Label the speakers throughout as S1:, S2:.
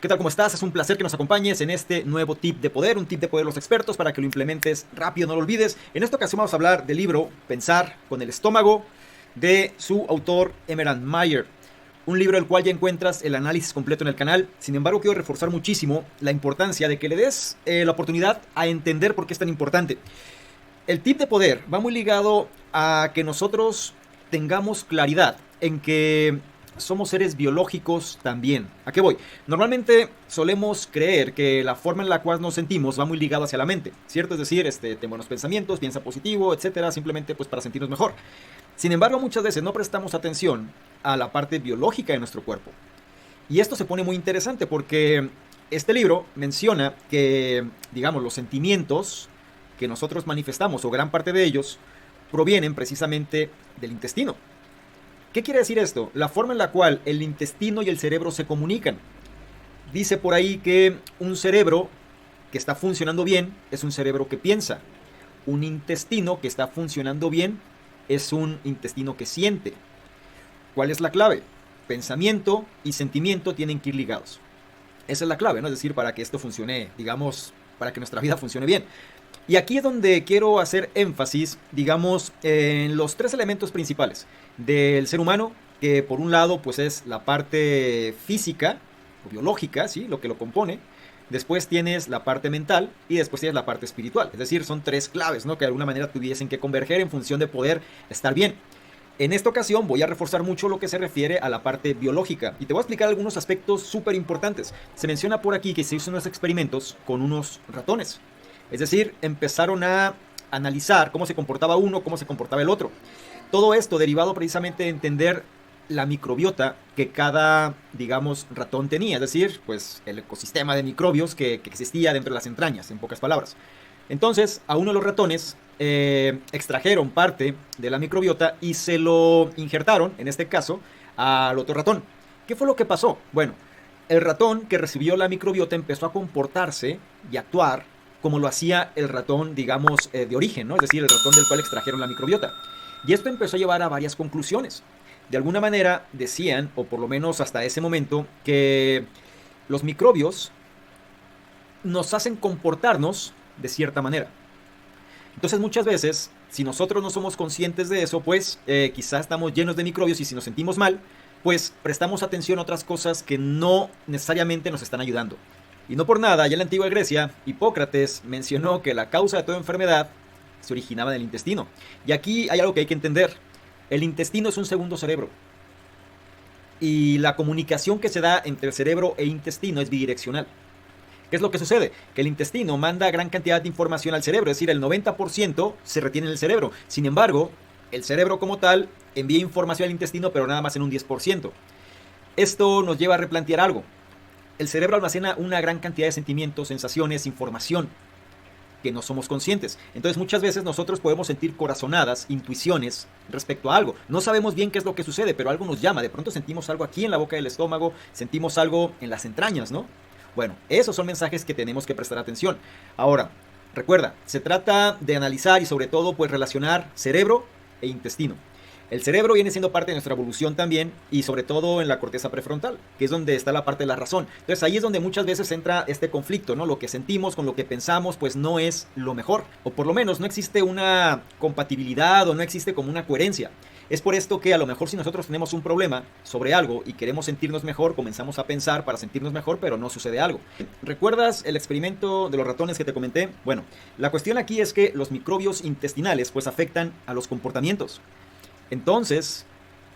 S1: ¿qué tal? ¿Cómo estás? Es un placer que nos acompañes en este nuevo tip de poder, un tip de poder de los expertos para que lo implementes rápido, no lo olvides. En esta ocasión vamos a hablar del libro Pensar con el estómago de su autor Emerald Mayer. Un libro del cual ya encuentras el análisis completo en el canal. Sin embargo, quiero reforzar muchísimo la importancia de que le des la oportunidad a entender por qué es tan importante. El tip de poder va muy ligado a que nosotros tengamos claridad en que somos seres biológicos también. ¿A qué voy? Normalmente solemos creer que la forma en la cual nos sentimos va muy ligado hacia la mente, ¿cierto? Es decir, ten buenos pensamientos, piensa positivo, etcétera, simplemente pues para sentirnos mejor. Sin embargo, muchas veces no prestamos atención a la parte biológica de nuestro cuerpo. Y esto se pone muy interesante porque este libro menciona que, digamos, los sentimientos que nosotros manifestamos, o gran parte de ellos, provienen precisamente del intestino. ¿Qué quiere decir esto? La forma en la cual el intestino y el cerebro se comunican. Dice por ahí que un cerebro que está funcionando bien es un cerebro que piensa. Un intestino que está funcionando bien es un intestino que siente. ¿Cuál es la clave? Pensamiento y sentimiento tienen que ir ligados. Esa es la clave, ¿no? Es decir, para que esto funcione, digamos, para que nuestra vida funcione bien. Y aquí es donde quiero hacer énfasis, digamos, en los tres elementos principales del ser humano, que por un lado pues es la parte física o biológica, ¿sí? Lo que lo compone. Después tienes la parte mental y después tienes la parte espiritual. Es decir, son tres claves, ¿no? Que de alguna manera tuviesen que converger en función de poder estar bien. En esta ocasión voy a reforzar mucho lo que se refiere a la parte biológica y te voy a explicar algunos aspectos súper importantes. Se menciona por aquí que se hizo unos experimentos con unos ratones. Es decir, empezaron a analizar cómo se comportaba uno, cómo se comportaba el otro. Todo esto derivado precisamente de entender la microbiota que cada, digamos, ratón tenía. Es decir, pues el ecosistema de microbios que existía dentro de las entrañas, en pocas palabras. Entonces, a uno de los ratones extrajeron parte de la microbiota y se lo injertaron, en este caso, al otro ratón. ¿Qué fue lo que pasó? Bueno, el ratón que recibió la microbiota empezó a comportarse y actuar como lo hacía el ratón, digamos, de origen, ¿no? Es decir, el ratón del cual extrajeron la microbiota. Y esto empezó a llevar a varias conclusiones. De alguna manera decían, o por lo menos hasta ese momento, que los microbios nos hacen comportarnos de cierta manera. Entonces muchas veces, si nosotros no somos conscientes de eso, pues quizás estamos llenos de microbios y si nos sentimos mal, pues prestamos atención a otras cosas que no necesariamente nos están ayudando. Y no por nada, ya en la antigua Grecia, Hipócrates mencionó que la causa de toda enfermedad se originaba en el intestino. Y aquí hay algo que hay que entender. El intestino es un segundo cerebro. Y la comunicación que se da entre el cerebro e intestino es bidireccional. ¿Qué es lo que sucede? Que el intestino manda gran cantidad de información al cerebro, es decir, el 90% se retiene en el cerebro. Sin embargo, el cerebro como tal envía información al intestino, pero nada más en un 10%. Esto nos lleva a replantear algo. El cerebro almacena una gran cantidad de sentimientos, sensaciones, información que no somos conscientes. Entonces muchas veces nosotros podemos sentir corazonadas, intuiciones respecto a algo. No sabemos bien qué es lo que sucede, pero algo nos llama. De pronto sentimos algo aquí en la boca del estómago, sentimos algo en las entrañas, ¿no? Bueno, esos son mensajes que tenemos que prestar atención. Ahora, recuerda, se trata de analizar y sobre todo pues relacionar cerebro e intestino. El cerebro viene siendo parte de nuestra evolución también y sobre todo en la corteza prefrontal, que es donde está la parte de la razón. Entonces ahí es donde muchas veces entra este conflicto, ¿no? Lo que sentimos con lo que pensamos pues no es lo mejor, o por lo menos no existe una compatibilidad o no existe como una coherencia. Es por esto que a lo mejor si nosotros tenemos un problema sobre algo y queremos sentirnos mejor, comenzamos a pensar para sentirnos mejor, pero no sucede algo. ¿Recuerdas el experimento de los ratones que te comenté? Bueno, la cuestión aquí es que los microbios intestinales pues afectan a los comportamientos. Entonces,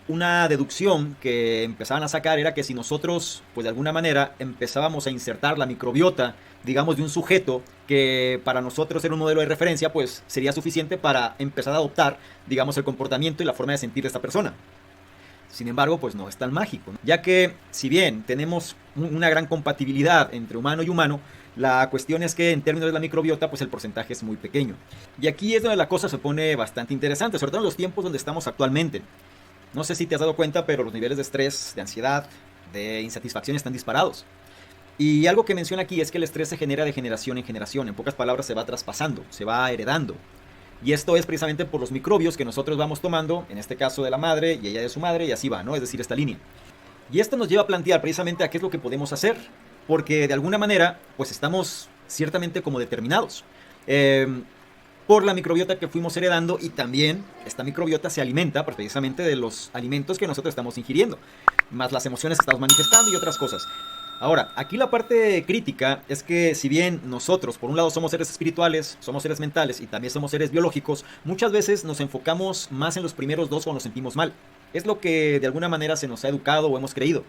S1: una deducción que empezaban a sacar era que si nosotros, pues de alguna manera, empezábamos a insertar la microbiota, digamos, de un sujeto que para nosotros era un modelo de referencia, pues sería suficiente para empezar a adoptar, digamos, el comportamiento y la forma de sentir de esta persona. Sin embargo, pues no es tan mágico, ¿no? Ya que si bien tenemos una gran compatibilidad entre humano y humano, la cuestión es que en términos de la microbiota, pues el porcentaje es muy pequeño. Y aquí es donde la cosa se pone bastante interesante, sobre todo en los tiempos donde estamos actualmente. No sé si te has dado cuenta, pero los niveles de estrés, de ansiedad, de insatisfacción están disparados. Y algo que menciona aquí es que el estrés se genera de generación en generación. En pocas palabras, se va traspasando, se va heredando. Y esto es precisamente por los microbios que nosotros vamos tomando, en este caso de la madre y ella de su madre, y así va, ¿no? Es decir, esta línea. Y esto nos lleva a plantear precisamente a qué es lo que podemos hacer. porque de alguna manera pues estamos ciertamente como determinados por la microbiota que fuimos heredando, y también esta microbiota se alimenta pues, precisamente de los alimentos que nosotros estamos ingiriendo, más las emociones que estamos manifestando y otras cosas. Ahora, aquí la parte crítica es que si bien nosotros, por un lado, somos seres espirituales, somos seres mentales y también somos seres biológicos, muchas veces nos enfocamos más en los primeros dos cuando nos sentimos mal. Es lo que de alguna manera se nos ha educado o hemos creído.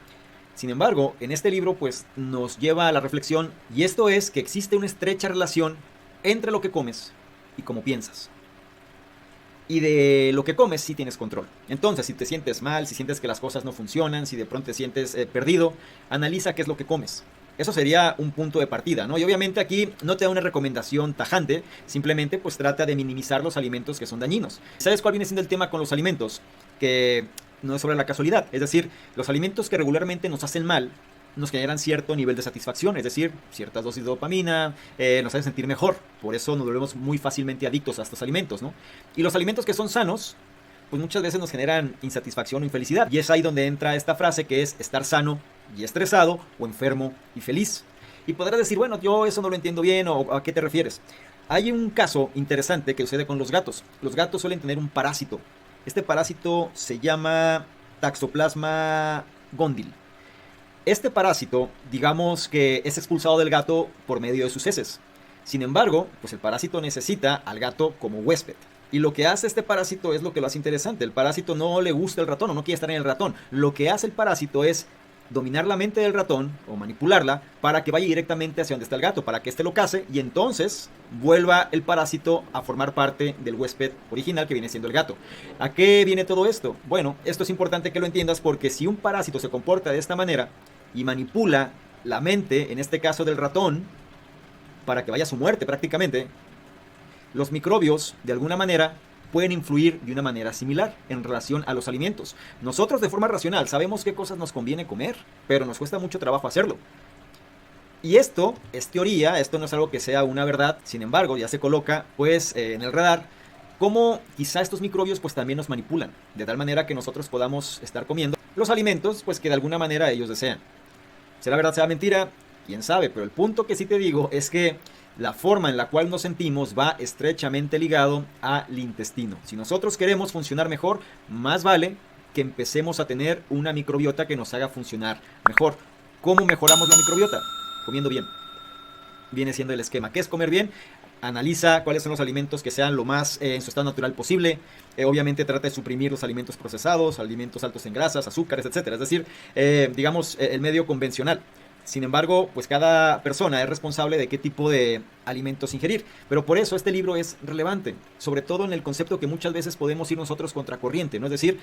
S1: Sin embargo, en este libro pues nos lleva a la reflexión, y esto es que existe una estrecha relación entre lo que comes y cómo piensas. Y de lo que comes sí tienes control. Entonces, si te sientes mal, si sientes que las cosas no funcionan, si de pronto te sientes perdido, analiza qué es lo que comes. Eso sería un punto de partida, ¿no? Y obviamente aquí no te da una recomendación tajante, simplemente pues trata de minimizar los alimentos que son dañinos. ¿Sabes cuál viene siendo el tema con los alimentos? Que no es sobre la casualidad, es decir, los alimentos que regularmente nos hacen mal nos generan cierto nivel de satisfacción, es decir, ciertas dosis de dopamina, nos hacen sentir mejor, por eso nos volvemos muy fácilmente adictos a estos alimentos, ¿no? Y los alimentos que son sanos, pues muchas veces nos generan insatisfacción o infelicidad, y es ahí donde entra esta frase que es estar sano y estresado, o enfermo y feliz. Y podrás decir, bueno, yo eso no lo entiendo bien, o ¿a qué te refieres? Hay un caso interesante que sucede con los gatos. Los gatos suelen tener un parásito. Este parásito se llama Toxoplasma gondii. Este parásito, digamos que es expulsado del gato por medio de sus heces. Sin embargo, pues el parásito necesita al gato como huésped. Y lo que hace este parásito es lo que lo hace interesante. El parásito no le gusta el ratón o no quiere estar en el ratón. Lo que hace el parásito es dominar la mente del ratón o manipularla para que vaya directamente hacia donde está el gato, para que éste lo case y entonces vuelva el parásito a formar parte del huésped original que viene siendo el gato. ¿A qué viene todo esto? Bueno, esto es importante que lo entiendas, porque si un parásito se comporta de esta manera y manipula la mente, en este caso del ratón, para que vaya a su muerte prácticamente, los microbios de alguna manera pueden influir de una manera similar en relación a los alimentos. Nosotros de forma racional sabemos qué cosas nos conviene comer, pero nos cuesta mucho trabajo hacerlo. Y esto es teoría, esto no es algo que sea una verdad, sin embargo ya se coloca pues en el radar cómo quizá estos microbios pues también nos manipulan, de tal manera que nosotros podamos estar comiendo los alimentos pues que de alguna manera ellos desean. Será verdad, será mentira, quién sabe, pero el punto que sí te digo es que la forma en la cual nos sentimos va estrechamente ligado al intestino. Si nosotros queremos funcionar mejor, más vale que empecemos a tener una microbiota que nos haga funcionar mejor. ¿Cómo mejoramos la microbiota? Comiendo bien. Viene siendo el esquema. ¿Qué es comer bien? Analiza cuáles son los alimentos que sean lo más en su estado natural posible. Obviamente trata de suprimir los alimentos procesados, alimentos altos en grasas, azúcares, etcétera. Es decir, digamos, el medio convencional. Sin embargo, pues cada persona es responsable de qué tipo de alimentos ingerir. Pero por eso este libro es relevante, sobre todo en el concepto que muchas veces podemos ir nosotros contracorriente, ¿no? Es decir,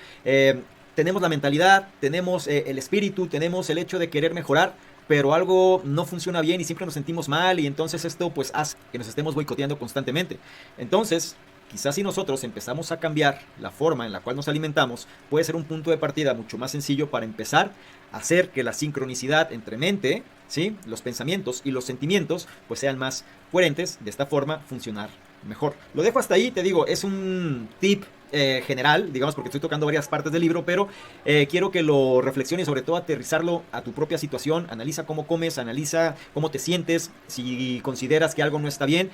S1: tenemos la mentalidad, tenemos el espíritu, tenemos el hecho de querer mejorar, pero algo no funciona bien y siempre nos sentimos mal, y entonces esto pues hace que nos estemos boicoteando constantemente. Entonces, quizás si nosotros empezamos a cambiar la forma en la cual nos alimentamos, puede ser un punto de partida mucho más sencillo para empezar a hacer que la sincronicidad entre mente, ¿sí?, los pensamientos y los sentimientos pues sean más coherentes, de esta forma funcionar mejor. Lo dejo hasta ahí, te digo, es un tip general, digamos, porque estoy tocando varias partes del libro, pero quiero que lo reflexiones, sobre todo aterrizarlo a tu propia situación. Analiza cómo comes, analiza cómo te sientes, si consideras que algo no está bien,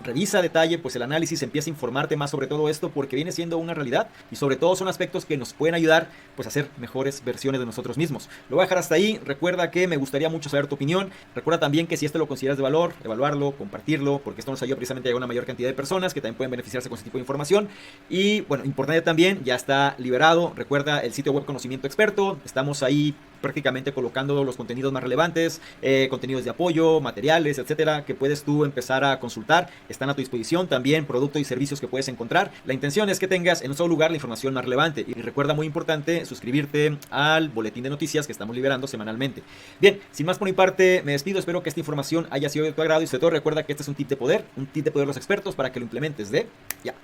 S1: revisa a detalle pues el análisis, empieza a informarte más sobre todo esto, porque viene siendo una realidad y sobre todo son aspectos que nos pueden ayudar pues a ser mejores versiones de nosotros mismos. Lo voy a dejar hasta ahí. Recuerda que me gustaría mucho saber tu opinión. Recuerda también que si esto lo consideras de valor, evaluarlo, compartirlo, porque esto nos ayuda precisamente a llegar a una mayor cantidad de personas que también pueden beneficiarse con este tipo de información. Y bueno, importante también, ya está liberado, recuerda, el sitio web Conocimiento Experto. Estamos ahí prácticamente colocando los contenidos más relevantes, contenidos de apoyo, materiales, etcétera, que puedes tú empezar a consultar. Están a tu disposición también productos y servicios que puedes encontrar. La intención es que tengas en un solo lugar la información más relevante, y recuerda, muy importante, suscribirte al boletín de noticias que estamos liberando semanalmente. Bien, sin más por mi parte, me despido. Espero que esta información haya sido de tu agrado y sobre todo recuerda que este es un tip de poder los expertos para que lo implementes de ya.